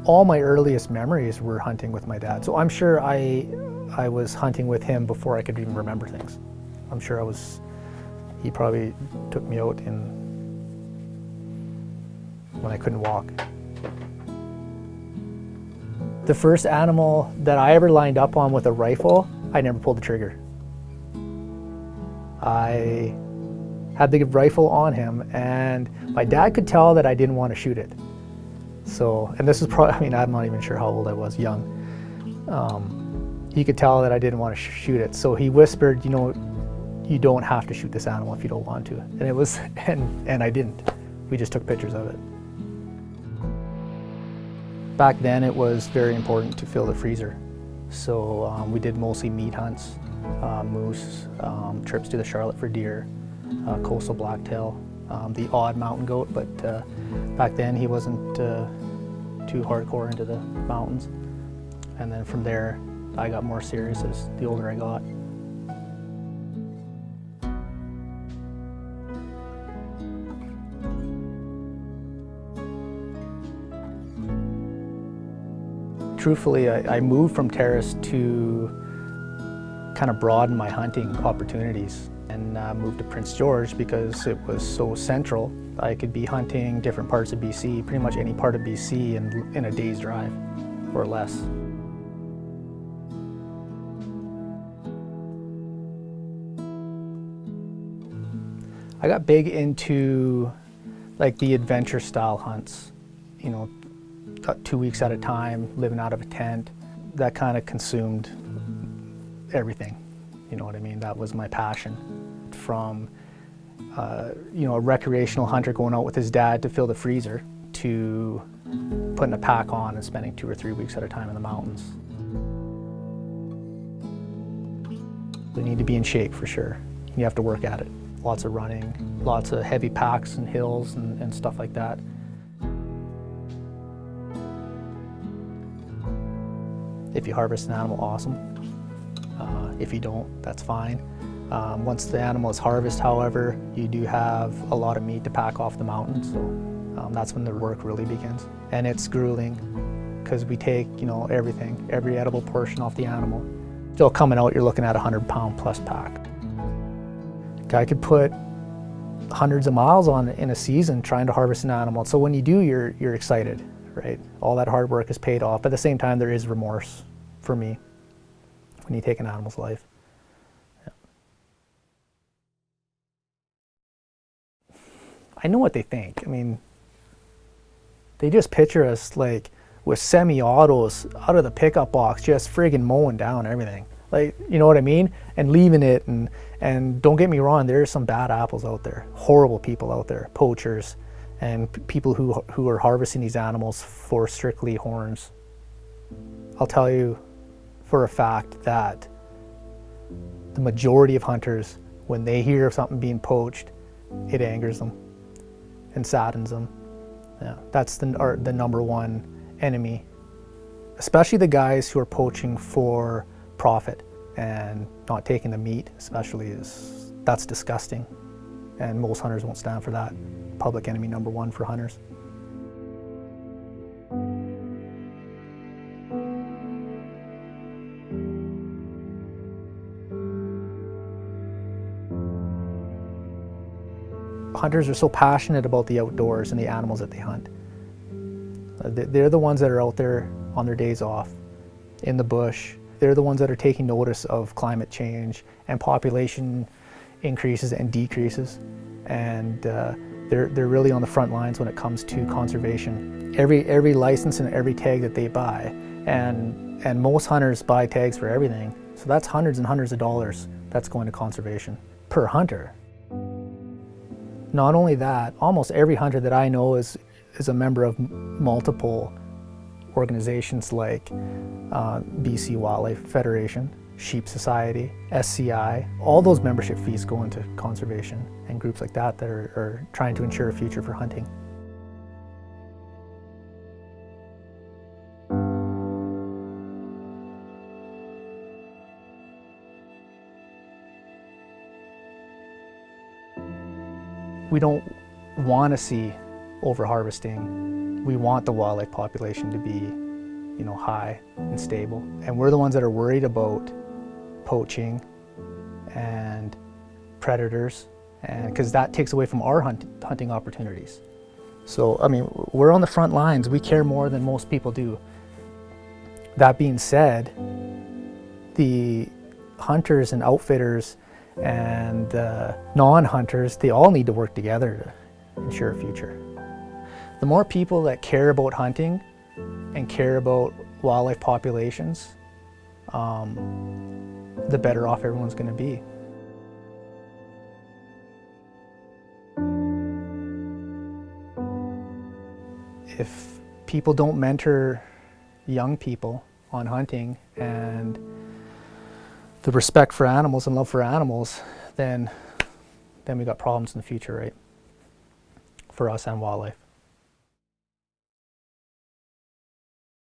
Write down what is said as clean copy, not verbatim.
All my earliest memories were hunting with my dad. So I'm sure I was hunting with him before I could even remember things. I'm sure he probably took me out when I couldn't walk. The first animal that I ever lined up on with a rifle, I never pulled the trigger. I had the rifle on him, and my dad could tell that I didn't want to shoot it. So, and this is probably, I mean, I'm not even sure how old I was, young. He could tell that I didn't want to shoot it. So he whispered, you know, you don't have to shoot this animal if you don't want to. And it was, and I didn't. We just took pictures of it. Back then it was very important to fill the freezer. So we did mostly meat hunts, moose, trips to the Charlotte for deer, coastal blacktail, the odd mountain goat, but back then he wasn't too hardcore into the mountains. And then from there, I got more serious as the older I got. Truthfully, I moved from Terrace to kind of broaden my hunting opportunities, and moved to Prince George because it was so central. I could be hunting different parts of BC, pretty much any part of BC in a day's drive or less. I got big into like the adventure style hunts, you know, 2 weeks at a time, living out of a tent. That kind of consumed everything, you know what I mean? That was my passion. From you know, a recreational hunter going out with his dad to fill the freezer, to putting a pack on and spending 2 or 3 weeks at a time in the mountains. You need to be in shape for sure. You have to work at it. Lots of running, lots of heavy packs and hills and stuff like that. If you harvest an animal, awesome. If you don't, that's fine. Once the animal is harvested, however, you do have a lot of meat to pack off the mountain, so that's when the work really begins. And it's grueling, because we take, you know, everything, every edible portion off the animal. Still coming out, you're looking at a 100-pound plus pack. Guy could put hundreds of miles on in a season trying to harvest an animal. So when you do, you're excited, right? All that hard work is paid off. But at the same time, there is remorse for me when you take an animal's life. Yeah. I know what they think. I mean, they just picture us like with semi-autos out of the pickup box, just friggin' mowing down everything. Like, you know what I mean? And leaving it, and don't get me wrong, there are some bad apples out there, horrible people out there, poachers, and people who are harvesting these animals for strictly horns. I'll tell you for a fact that the majority of hunters, when they hear of something being poached, it angers them and saddens them. Yeah, that's the number one enemy, especially the guys who are poaching for profit and not taking the meat, especially, that's disgusting, and most hunters won't stand for that. Public enemy number one for hunters. Hunters are so passionate about the outdoors and the animals that they hunt. They're the ones that are out there on their days off, in the bush. They're the ones that are taking notice of climate change and population increases and decreases. And they're really on the front lines when it comes to conservation. Every license and every tag that they buy, and most hunters buy tags for everything. So that's hundreds and hundreds of dollars that's going to conservation per hunter. Not only that, almost every hunter that I know is a member of multiple organizations like BC Wildlife Federation, Sheep Society, SCI. All those membership fees go into conservation and groups like that that are trying to ensure a future for hunting. We don't want to see overharvesting we want the wildlife population to be, high and stable. And we're the ones that are worried about poaching and predators, and because that takes away from our hunting opportunities. So, I mean, we're on the front lines. We care more than most people do. That being said, the hunters and outfitters and non-hunters, they all need to work together to ensure a future. The more people that care about hunting and care about wildlife populations, the better off everyone's going to be. If people don't mentor young people on hunting and the respect for animals and love for animals, then we got problems in the future, right? For us and wildlife.